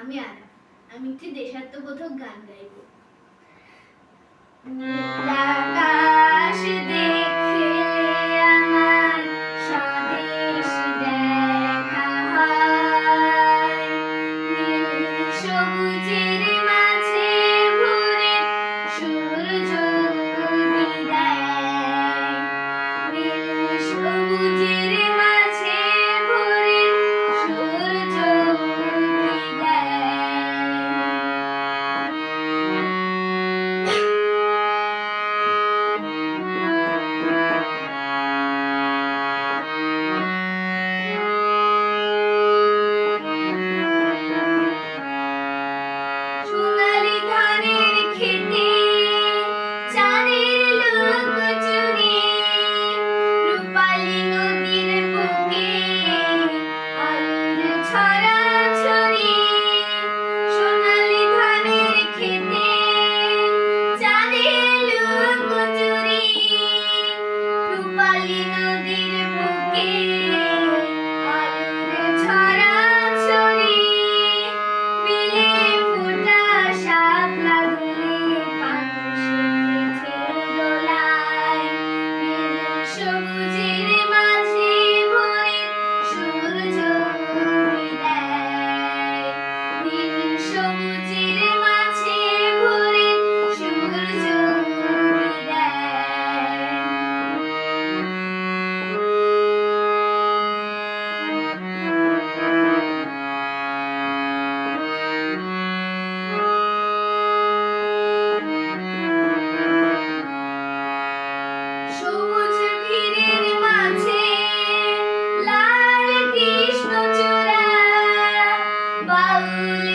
আমি আরাফ। আমি একটি দেশাত্মবোধক গান গাইব। আকাশ দেখলে আমার স্বদেশ দেখা হয়, নীল সবুজের মাঝে ভোরে সূর্য উদয় দেয়, নীল সবুজের মাঝে ভোরে সূর্য উদয় দেয়। সোনালি ধানের খেতে চাঁদের লুকোচুরি, রূপালী নদীর বুকে আলোর ছড়াছড়ি। সোনালি ধানের খেতে চাঁদের লুকোচুরি, রূপালী নদীর বুকে আলোর ছড়াছড়ি। বিলে ফোটা শাপলা দুলে পাখি দোলায়, নীল সবুজের মাঝে ভোরে সূর্য উদয় দেয়, নীল সবুজের মাঝে ভোরে সূর্য উদয় দেয়। সবুজ ভিড়ের মাঝে লাল কৃষ্ণচূড়া, বাউল